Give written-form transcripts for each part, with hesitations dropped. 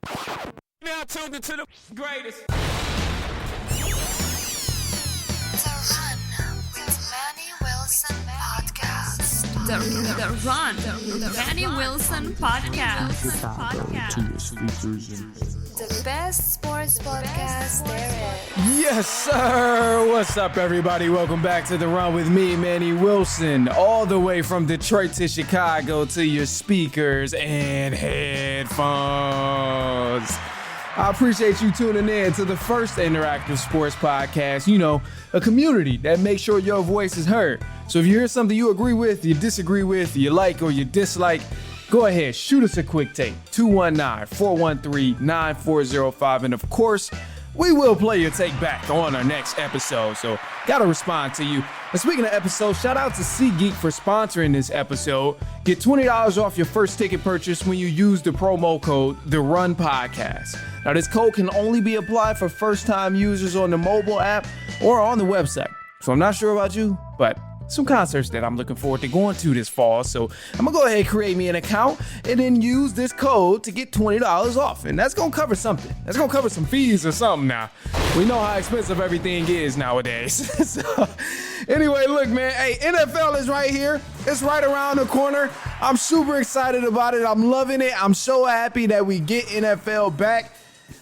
Now tuned into the greatest. The Run with Manny Wilson podcast. The Run, the Manny Wilson podcast. The best sports podcast there is. Yes, sir. What's up, everybody? Welcome back to The Run with me, Manny Wilson, all the way from Detroit to Chicago to your speakers and headphones. I appreciate you tuning in to the first interactive sports podcast, a community that makes sure your voice is heard. So if you hear something you agree with, you disagree with, you like or you dislike, go ahead, shoot us a quick tape, 219-413-9405. And of course, we will play your take back on our next episode. So gotta respond to you. And speaking of episodes, shout out to SeatGeek for sponsoring this episode. Get $20 off your first ticket purchase when you use the promo code TheRunPodcast. Now this code can only be applied for first-time users on the mobile app or on the website. So I'm not sure about you, but some concerts that I'm looking forward to going to this fall. So I'm gonna go ahead and create me an account and then use this code to get $20 off. And that's gonna cover something. That's gonna cover some fees or something now. We know how expensive everything is nowadays. So anyway, look, man, hey, NFL is right here. It's right around the corner. I'm super excited about it. I'm loving it. I'm so happy that we get NFL back.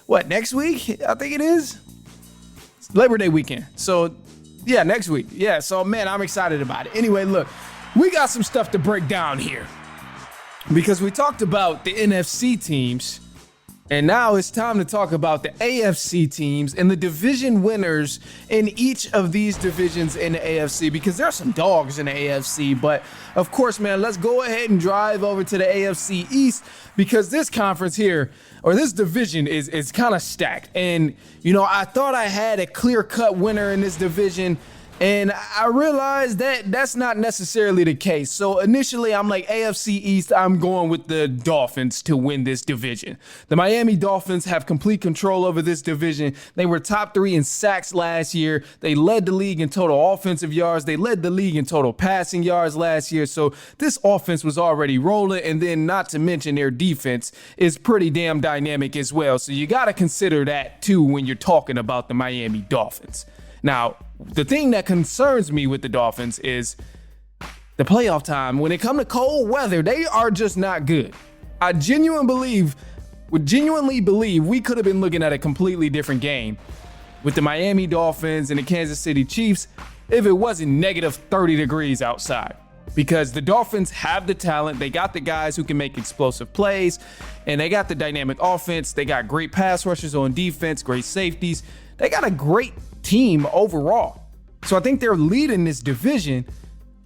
What, next week? I think it is. It's Labor Day weekend. So yeah, next week. Yeah, so man, I'm excited about it. Anyway, look, we got some stuff to break down here because we talked about the NFC teams, and now it's time to talk about the AFC teams and the division winners in each of these divisions in the AFC, because there are some dogs in the AFC. But of course, man, let's go ahead and drive over to the AFC East, because this conference here, or this division, is kind of stacked. And, I thought I had a clear-cut winner in this division, and I realized that that's not necessarily the case. So initially, I'm like, AFC East, I'm going with the Dolphins to win this division. The Miami Dolphins have complete control over this division. They were top 3 in sacks last year. They led the league in total offensive yards. They led the league in total passing yards last year. So this offense was already rolling. And then not to mention their defense is pretty damn dynamic as well. So you got to consider that too when you're talking about the Miami Dolphins. Now, the thing that concerns me with the Dolphins is the playoff time. When it comes to cold weather, they are just not good. I genuinely believe we could have been looking at a completely different game with the Miami Dolphins and the Kansas City Chiefs if it wasn't negative 30 degrees outside. Because the Dolphins have the talent, they got the guys who can make explosive plays, and they got the dynamic offense. They got great pass rushers on defense, great safeties. They got a great team overall. So I think they're leading this division,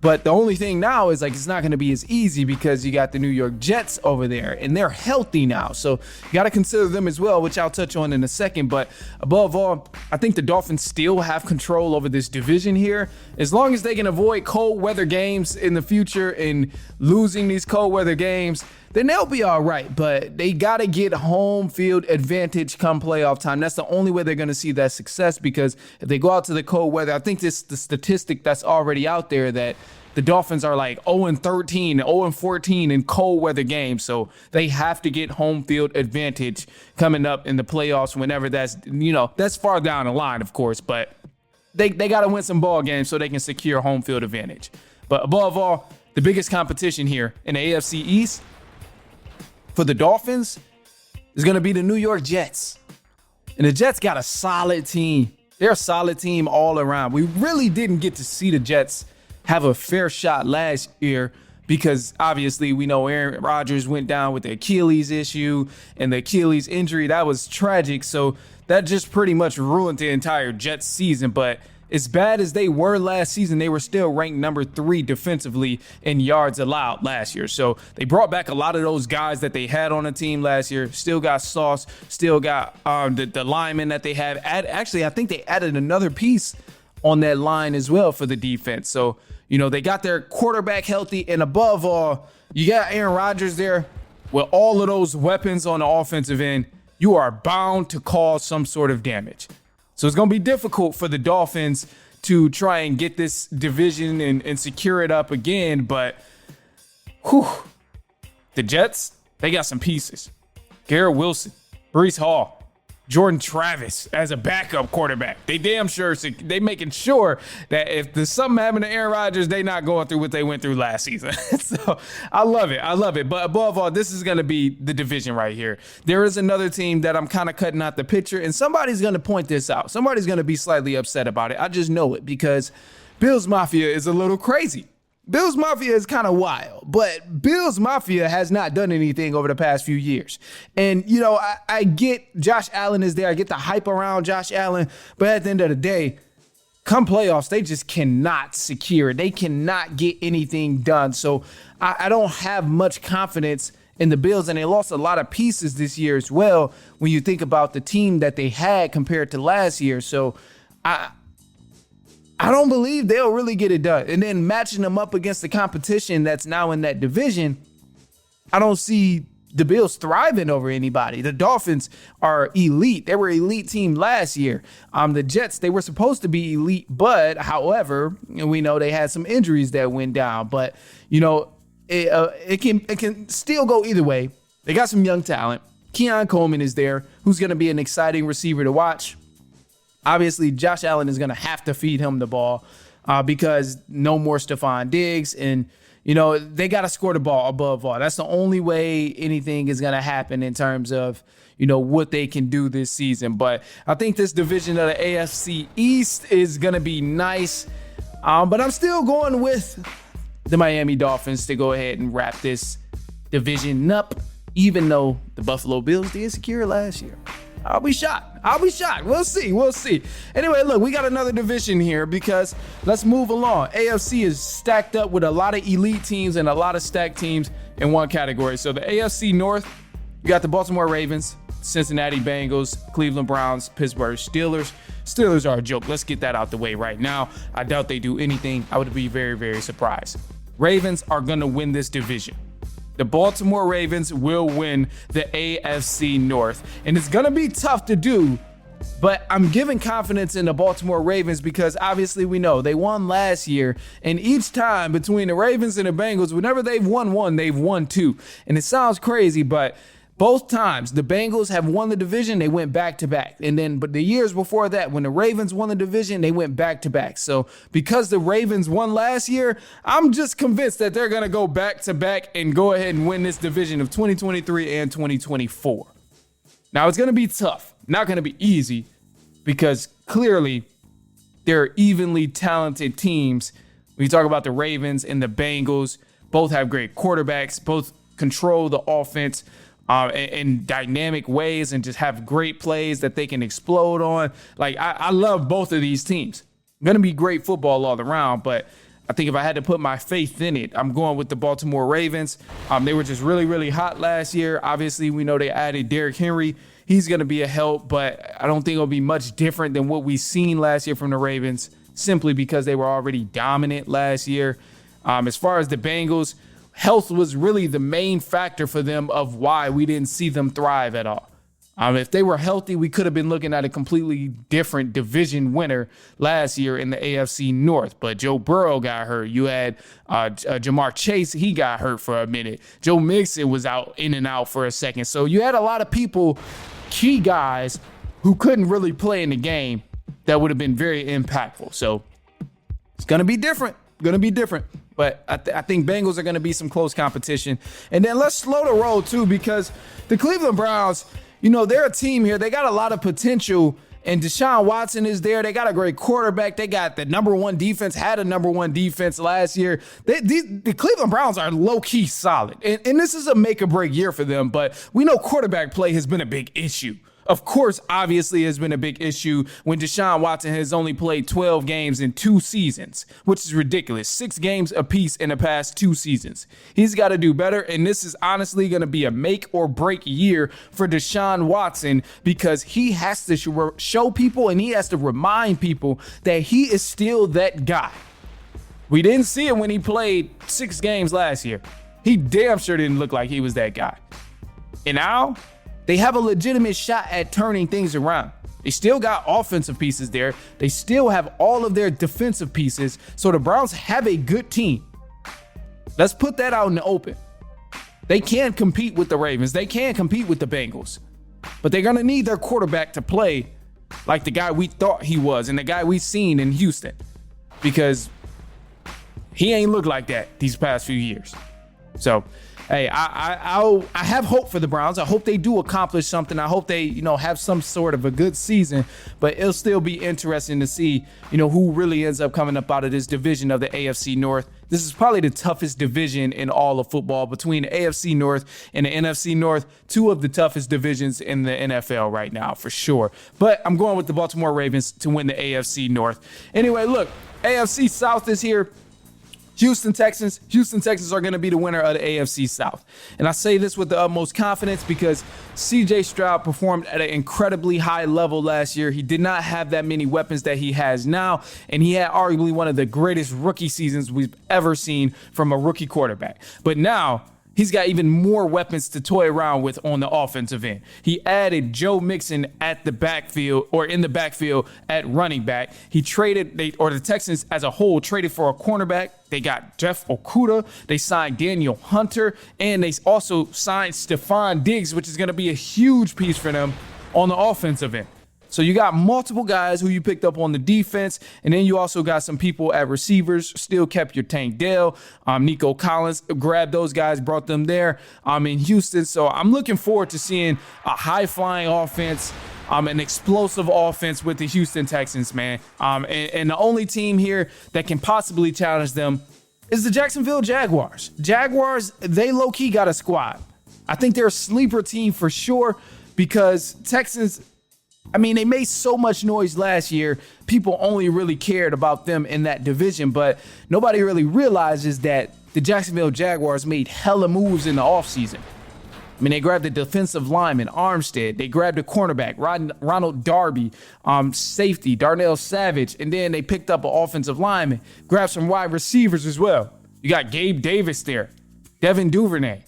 but the only thing now is it's not going to be as easy because you got the New York Jets over there and they're healthy now. So you got to consider them as well, which I'll touch on in a second. But above all, I think the Dolphins still have control over this division here. As long as they can avoid cold weather games in the future and losing these cold weather games, then they'll be all right. But they got to get home field advantage come playoff time. That's the only way they're going to see that success, because if they go out to the cold weather, I think the statistic that's already out there that the Dolphins are 0-13, 0-14 in cold weather games. So they have to get home field advantage coming up in the playoffs whenever that's far down the line, of course. But they got to win some ball games so they can secure home field advantage. But above all, the biggest competition here in the AFC East for the Dolphins is going to be the New York Jets. And the Jets got a solid team. They're a solid team all around. We really didn't get to see the Jets have a fair shot last year because obviously we know Aaron Rodgers went down with the Achilles issue and the Achilles injury. That was tragic. So that just pretty much ruined the entire Jets season. But as bad as they were last season, they were still ranked number 3 defensively in yards allowed last year. So they brought back a lot of those guys that they had on the team last year. Still got Sauce, still got the linemen that they have. Actually, I think they added another piece on that line as well for the defense. So, they got their quarterback healthy, and above all, you got Aaron Rodgers there with all of those weapons on the offensive end. You are bound to cause some sort of damage. So it's going to be difficult for the Dolphins to try and get this division and secure it up again. But the Jets, they got some pieces. Garrett Wilson, Breece Hall, Jordan Travis as a backup quarterback. They damn sure, they making sure that if there's something happened to Aaron Rodgers, they not going through what they went through last season. So I love it. But above all, this is going to be the division right here. There is another team that I'm kind of cutting out the picture, and somebody's going to point this out. Somebody's going to be slightly upset about it. I just know it because Bills Mafia is a little crazy. Bills Mafia is kind of wild, but Bills Mafia has not done anything over the past few years. And, you know, I get Josh Allen is there. I get the hype around Josh Allen. But at the end of the day, come playoffs, they just cannot secure it. They cannot get anything done. So I don't have much confidence in the Bills, and they lost a lot of pieces this year as well when you think about the team that they had compared to last year. So I don't believe they'll really get it done. And then matching them up against the competition that's now in that division, I don't see the Bills thriving over anybody. The Dolphins are elite. They were an elite team last year. The Jets, they were supposed to be elite, but however, we know they had some injuries that went down. But, you know, it can still go either way. They got some young talent. Keon Coleman is there, who's going to be an exciting receiver to watch. Obviously, Josh Allen is going to have to feed him the ball because no more Stephon Diggs. And, you know, they got to score the ball above all. That's the only way anything is going to happen in terms of, you know, what they can do this season. But I think this division of the AFC East is going to be nice. But I'm still going with the Miami Dolphins to go ahead and wrap this division up, even though the Buffalo Bills did secure last year. I'll be shocked. We'll see. Anyway, look, we got another division here because let's move along. AFC is stacked up with a lot of elite teams and a lot of stacked teams in one category. So the AFC North, you got the Baltimore Ravens, Cincinnati Bengals, Cleveland Browns, Pittsburgh Steelers. Steelers are a joke. Let's get that out the way right now. I doubt they do anything. I would be very, very surprised. Ravens are going to win this division. The Baltimore Ravens will win the AFC North. And it's going to be tough to do, but I'm giving confidence in the Baltimore Ravens because obviously we know they won last year. And each time between the Ravens and the Bengals, whenever they've won one, they've won two. And it sounds crazy, but both times the Bengals have won the division, they went back to back. But the years before that, when the Ravens won the division, they went back to back. So because the Ravens won last year, I'm just convinced that they're going to go back to back and go ahead and win this division of 2023 and 2024. Now it's going to be tough, not going to be easy because clearly they're evenly talented teams. When you talk about the Ravens and the Bengals, both have great quarterbacks, both control the offense in dynamic ways and just have great plays that they can explode on. Like, I love both of these teams. Going to be great football all around, but I think if I had to put my faith in it, I'm going with the Baltimore Ravens. They were just really, really hot last year. Obviously, we know they added Derrick Henry. He's going to be a help, but I don't think it'll be much different than what we've seen last year from the Ravens, simply because they were already dominant last year. As far as the Bengals, health was really the main factor for them of why we didn't see them thrive at all. If they were healthy, we could have been looking at a completely different division winner last year in the AFC North. But Joe Burrow got hurt. You had Jamar Chase. He got hurt for a minute. Joe Mixon was out in and out for a second. So you had a lot of people, key guys, who couldn't really play in the game that would have been very impactful. So it's going to be different. But I think Bengals are going to be some close competition. And then let's slow the roll, too, because the Cleveland Browns, you know, they're a team here. They got a lot of potential, and Deshaun Watson is there. They got a great quarterback. They got the number one defense, had a number one defense last year. The Cleveland Browns are low-key solid, and this is a make-or-break year for them, but we know quarterback play has been a big issue. Of course, obviously, has been a big issue when Deshaun Watson has only played 12 games in 2 seasons, which is ridiculous. 6 games apiece in the past 2 seasons. He's got to do better, and this is honestly going to be a make or break year for Deshaun Watson because he has to show people and he has to remind people that he is still that guy. We didn't see it when he played 6 games last year. He damn sure didn't look like he was that guy. And now they have a legitimate shot at turning things around. They still got offensive pieces there. They still have all of their defensive pieces. So the Browns have a good team. Let's put that out in the open. They can compete with the Ravens. They can compete with the Bengals. But they're going to need their quarterback to play like the guy we thought he was and the guy we've seen in Houston, because he ain't looked like that these past few years. So, hey, I have hope for the Browns. I hope they do accomplish something. I hope they, have some sort of a good season, but it'll still be interesting to see, who really ends up coming up out of this division of the AFC North. This is probably the toughest division in all of football, between the AFC North and the NFC North, two of the toughest divisions in the NFL right now, for sure. But I'm going with the Baltimore Ravens to win the AFC North. Anyway, look, AFC South is here. Houston Texans are going to be the winner of the AFC South. And I say this with the utmost confidence because CJ Stroud performed at an incredibly high level last year. He did not have that many weapons that he has now, and he had arguably one of the greatest rookie seasons we've ever seen from a rookie quarterback. But now he's got even more weapons to toy around with on the offensive end. He added Joe Mixon at the backfield, or in the backfield at running back. The Texans as a whole traded for a cornerback. They got Jeff Okudah. They signed Daniel Hunter, and they also signed Stephon Diggs, which is going to be a huge piece for them on the offensive end. So you got multiple guys who you picked up on the defense, and then you also got some people at receivers. Still kept your Tank Dell, Nico Collins, grabbed those guys, brought them there in Houston. So I'm looking forward to seeing a high-flying offense, an explosive offense with the Houston Texans, man. And the only team here that can possibly challenge them is the Jacksonville Jaguars. Jaguars, they low-key got a squad. I think they're a sleeper team for sure, because Texans, they made so much noise last year. People only really cared about them in that division, but nobody really realizes that the Jacksonville Jaguars made hella moves in the offseason. They grabbed the defensive lineman, Armstead. They grabbed a cornerback, Ronald Darby, safety, Darnell Savage, and then they picked up an offensive lineman, grabbed some wide receivers as well. You got Gabe Davis there, Devin Duvernay.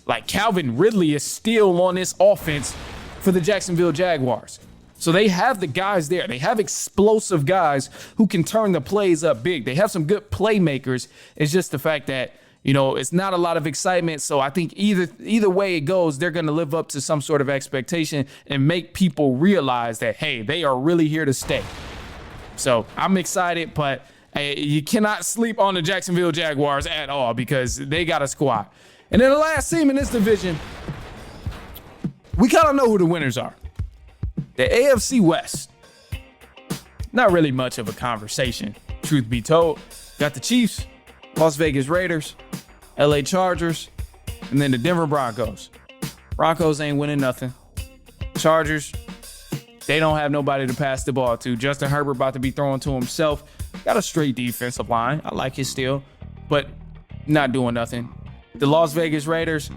Like, Calvin Ridley is still on this offense for the Jacksonville Jaguars. So they have the guys there. They have explosive guys who can turn the plays up big. They have some good playmakers. It's just the fact that, it's not a lot of excitement. So I think either way it goes, they're going to live up to some sort of expectation and make people realize that, hey, they are really here to stay. So I'm excited, but you cannot sleep on the Jacksonville Jaguars at all, because they got a squad. And then the last team in this division, we kind of know who the winners are. The AFC West. Not really much of a conversation, truth be told. Got the Chiefs, Las Vegas Raiders, LA Chargers, and then the Denver Broncos. Broncos ain't winning nothing. Chargers, they don't have nobody to pass the ball to. Justin Herbert about to be throwing to himself. Got a straight defensive line. I like it still, but not doing nothing. The Las Vegas Raiders,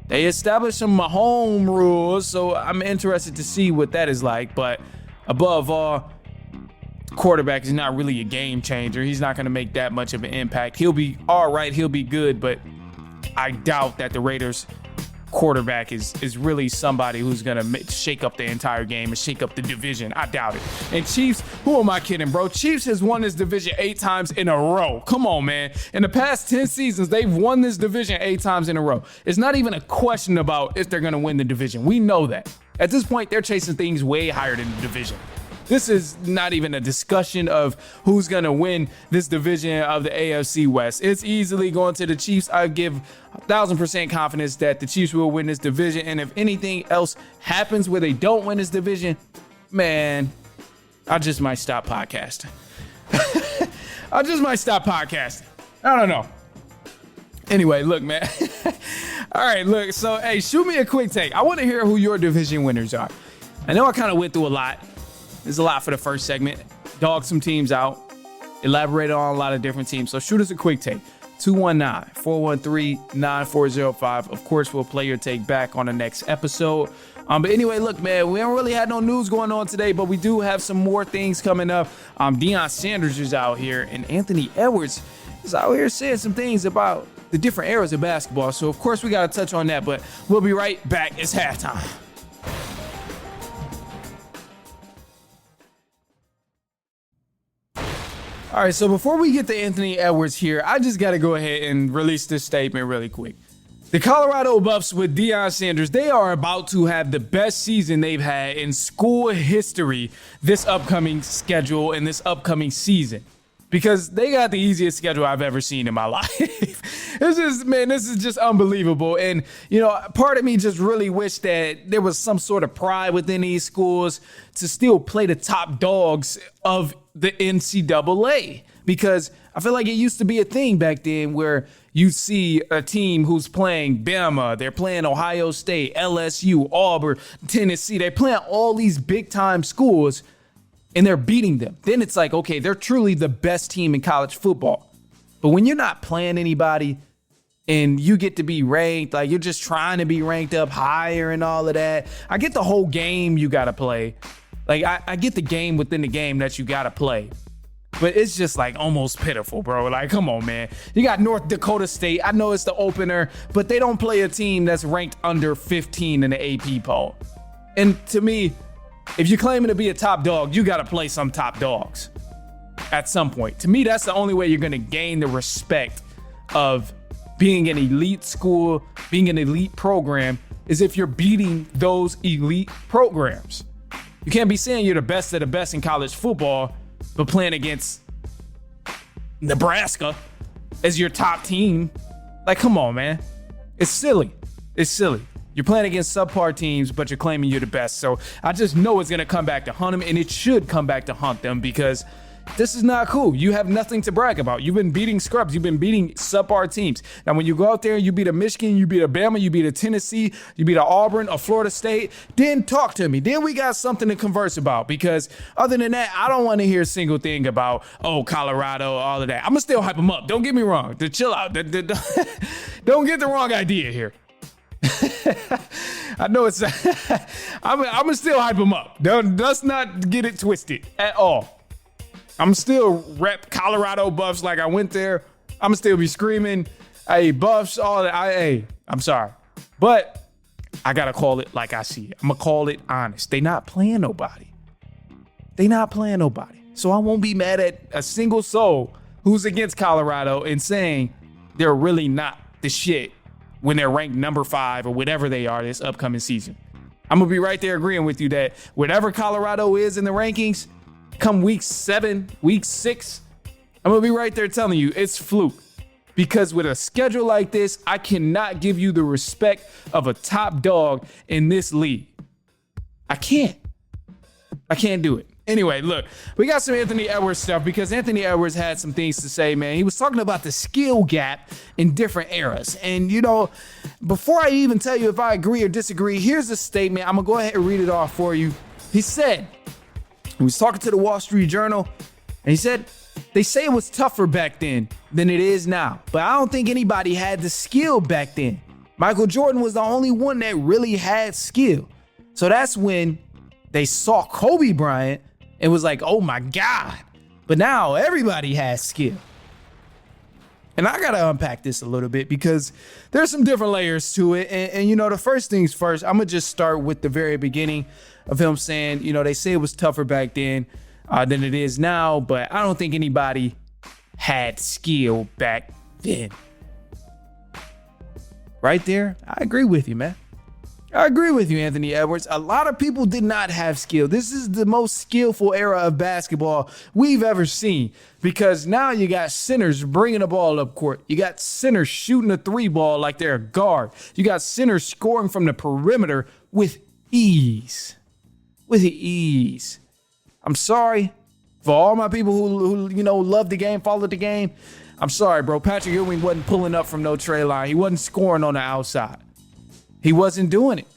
they established some home rules, so I'm interested to see what that is like. But above all, quarterback is not really a game changer. He's not going to make that much of an impact. He'll be all right. He'll be good, but I doubt that the Raiders quarterback is really somebody who's going to shake up the entire game and shake up the division. I doubt it. And Chiefs, who am I kidding, bro? Chiefs has won this division 8 times in a row. Come on, man. In the past 10 seasons, they've won this division 8 times in a row. It's not even a question about if they're going to win the division. We know that. At this point, they're chasing things way higher than the division. This is not even a discussion of who's going to win this division of the AFC West. It's easily going to the Chiefs. I give 1,000% confidence that the Chiefs will win this division. And if anything else happens where they don't win this division, man, I just might stop podcasting. I don't know. Anyway, look, man. All right, look. So, hey, shoot me a quick take. I want to hear who your division winners are. I know I kind of went through a lot. There's a lot for the first segment. Dog some teams out. Elaborated on a lot of different teams. So shoot us a quick take. 219-413-9405. Of course, we'll play your take back on the next episode. But anyway, look, man, we haven't really had no news going on today, but we do have some more things coming up. Deion Sanders is out here, and Anthony Edwards is out here saying some things about the different eras of basketball. So, of course, we got to touch on that, but we'll be right back. It's halftime. All right, so before we get to Anthony Edwards here, I just got to go ahead and release this statement really quick. The Colorado Buffs with Deion Sanders, they are about to have the best season they've had in school history this upcoming schedule and this upcoming season. Because they got the easiest schedule I've ever seen in my life. This is just unbelievable. And, part of me just really wish that there was some sort of pride within these schools to still play the top dogs of the NCAA. Because I feel like it used to be a thing back then where you see a team who's playing Bama, they're playing Ohio State, LSU, Auburn, Tennessee. They're playing all these big time schools and they're beating them. Then it's like, okay, they're truly the best team in college football. But when you're not playing anybody and you get to be ranked, like you're just trying to be ranked up higher and all of that. I get the whole game you got to play. Like I get the game within the game that you got to play. But it's just like almost pitiful, bro. Like, come on, man. You got North Dakota State. I know it's the opener, but they don't play a team that's ranked under 15 in the AP poll. And to me, if you're claiming to be a top dog, you got to play some top dogs at some point. To me, that's the only way you're going to gain the respect of being an elite school, being an elite program, is if you're beating those elite programs. You can't be saying you're the best of the best in college football, but playing against Nebraska as your top team. Like, come on, man. It's silly. It's silly. You're playing against subpar teams, but you're claiming you're the best. So I just know it's going to come back to hunt them, and it should come back to hunt them because this is not cool. You have nothing to brag about. You've been beating scrubs. You've been beating subpar teams. Now, when you go out there and you beat a Michigan, you beat a Bama, you beat a Tennessee, you beat a Auburn, a Florida State, then talk to me. Then we got something to converse about because other than that, I don't want to hear a single thing about, Colorado, all of that. I'm going to still hype them up. Don't get me wrong. Chill out. Don't get the wrong idea here. I know it's I'm gonna still hype them up. Let's not get it twisted at all. I'm still rep Colorado Buffs like I went there. I'm gonna still be screaming, hey, Buffs, all that. Hey, I'm sorry. But I gotta call it like I see it. I'm gonna call it honest. They not playing nobody. So I won't be mad at a single soul who's against Colorado and saying they're really not the shit when they're ranked number 5 or whatever they are this upcoming season. I'm going to be right there agreeing with you that whatever Colorado is in the rankings, come week 7, week 6, I'm going to be right there telling you it's fluke. Because with a schedule like this, I cannot give you the respect of a top dog in this league. I can't do it. Anyway, look, we got some Anthony Edwards stuff because Anthony Edwards had some things to say, man. He was talking about the skill gap in different eras. And, before I even tell you if I agree or disagree, here's a statement. I'm going to go ahead and read it off for you. He said, he was talking to the Wall Street Journal, and he said, they say it was tougher back then than it is now, but I don't think anybody had the skill back then. Michael Jordan was the only one that really had skill. So that's when they saw Kobe Bryant and was like, oh my God. But now everybody has skill. And I got to unpack this a little bit because there's some different layers to it. And the first things first, I'm going to just start with the very beginning of him saying, they say it was tougher back then than it is now, but I don't think anybody had skill back then. Right there, I agree with you, man. I agree with you, Anthony Edwards. A lot of people did not have skill. This is the most skillful era of basketball we've ever seen because now you got centers bringing the ball up court. You got centers shooting a 3 ball like they're a guard. You got centers scoring from the perimeter with ease. I'm sorry for all my people who love the game, follow the game. I'm sorry, bro. Patrick Ewing wasn't pulling up from no tray line. He wasn't scoring on the outside. He wasn't doing it.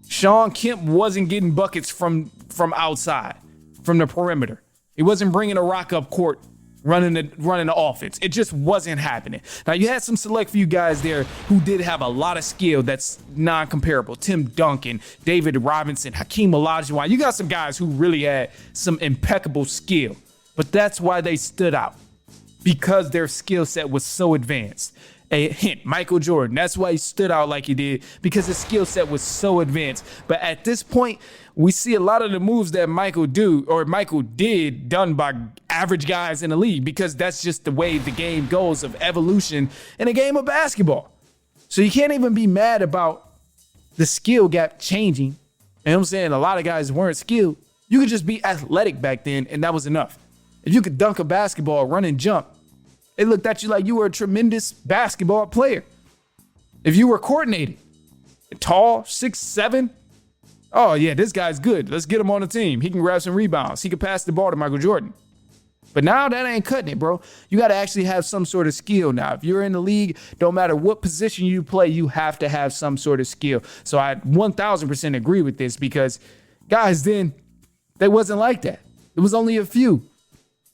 Sean Kemp wasn't getting buckets from outside, from the perimeter. He wasn't bringing a rock up court, running the offense. It just wasn't happening. Now, you had some select few guys there who did have a lot of skill that's non-comparable. Tim Duncan, David Robinson, Hakeem Olajuwon. You got some guys who really had some impeccable skill. But that's why they stood out, because their skill set was so advanced. A hint, Michael Jordan. That's why he stood out like he did, because his skill set was so advanced. But at this point, we see a lot of the moves that Michael did done by average guys in the league, because that's just the way the game goes of evolution in a game of basketball. So you can't even be mad about the skill gap changing. You know what I'm saying? A lot of guys weren't skilled. You could just be athletic back then, and that was enough. If you could dunk a basketball, run and jump, it looked at you like you were a tremendous basketball player. If you were coordinated, tall, 6'7", oh yeah, this guy's good. Let's get him on the team. He can grab some rebounds. He can pass the ball to Michael Jordan. But now that ain't cutting it, bro. You got to actually have some sort of skill now. If you're in the league, don't matter what position you play, you have to have some sort of skill. So I 1000% agree with this because guys then, they wasn't like that. It was only a few.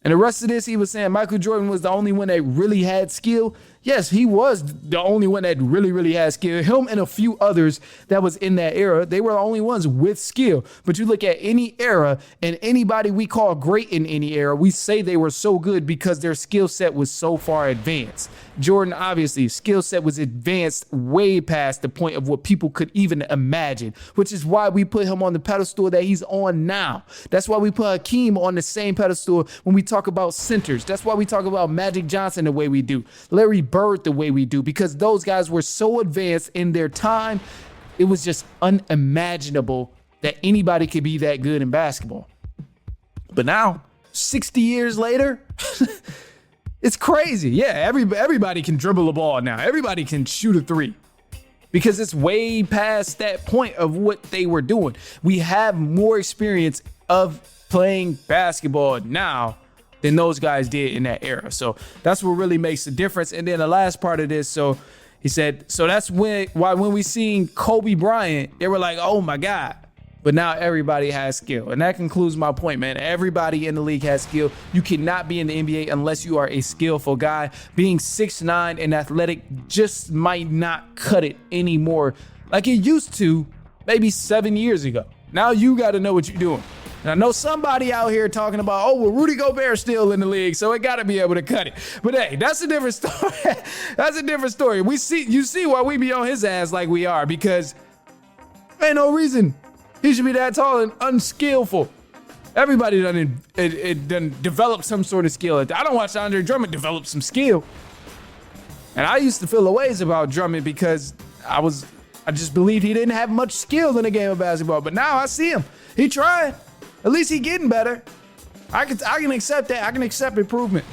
And the rest of this, he was saying Michael Jordan was the only one that really had skill. Yes, he was the only one that really had skill. Him and a few others that was in that era, they were the only ones with skill. But you look at any era and anybody we call great in any era, we say they were so good because their skill set was so far advanced. Jordan, obviously, skill set was advanced way past the point of what people could even imagine, which is why we put him on the pedestal that he's on now. That's why we put Hakeem on the same pedestal when we talk about centers. That's why we talk about Magic Johnson the way we do, Larry Bird the way we do, because those guys were so advanced in their time. It was just unimaginable that anybody could be that good in basketball. But now, 60 years later, it's crazy. Yeah, everybody can dribble a ball now. Everybody can shoot a three because it's way past that point of what they were doing. We have more experience of playing basketball now than those guys did in that era. So that's what really makes the difference. And then the last part of this, so he said, so that's why when we seen Kobe Bryant, they were like, oh my God. But now everybody has skill. And that concludes my point, man. Everybody in the league has skill. You cannot be in the NBA unless you are a skillful guy. Being 6'9" and athletic just might not cut it anymore like it used to maybe 7 years ago. Now you got to know what you're doing. And I know somebody out here talking about, oh, well, Rudy Gobert's still in the league, so it got to be able to cut it. But hey, that's a different story. That's a different story. You see why we be on his ass like we are, because ain't no reason he should be that tall and unskillful. Everybody done developed some sort of skill. I don't watch Andre Drummond develop some skill. And I used to feel the ways about Drummond because I just believed he didn't have much skill in the game of basketball. But now I see him. He tried. At least he getting better. I can accept that. I can accept improvement.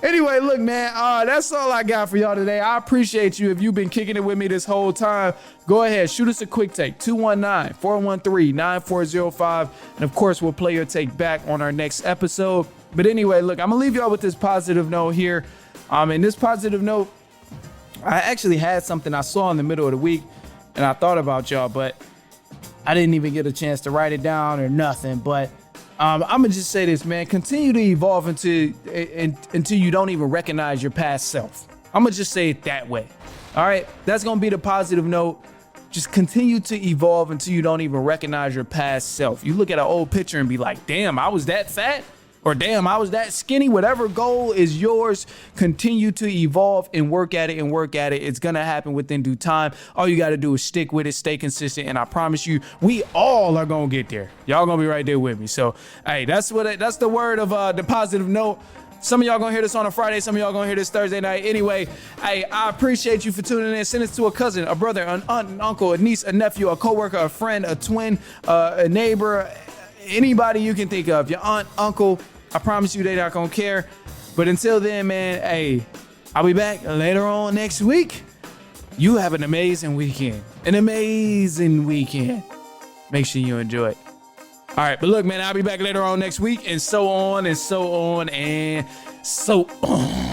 Anyway, look, man, that's all I got for y'all today. I appreciate you. If you've been kicking it with me this whole time, go ahead, shoot us a quick take, 219-413-9405. And of course, we'll play your take back on our next episode. But anyway, look, I'm gonna leave y'all with this positive note here. And this positive note, I actually had something I saw in the middle of the week and I thought about y'all, but I didn't even get a chance to write it down or nothing. But I'm gonna just say this, man. Continue to evolve until you don't even recognize your past self. I'm gonna just say it that way. All right, that's gonna be the positive note. Just continue to evolve until you don't even recognize your past self. You look at an old picture and be like, damn, I was that fat, or damn, I was that skinny. Whatever goal is yours, continue to evolve and work at it and work at it. It's gonna happen within due time. All you gotta do is stick with it, stay consistent, and I promise you, we all are gonna get there. Y'all gonna be right there with me. So, hey, that's the word of the positive note. Some of y'all gonna hear this on a Friday, some of y'all gonna hear this Thursday night. Anyway, hey, I appreciate you for tuning in. Send this to a cousin, a brother, an aunt, an uncle, a niece, a nephew, a coworker, a friend, a twin, a neighbor, anybody you can think of. Your aunt, uncle. I promise you they not gonna care. But until then, man, hey, I'll be back later on next week. You have an amazing weekend. An amazing weekend. Make sure you enjoy it. All right, but look, man, I'll be back later on next week, and so on and so on and so on.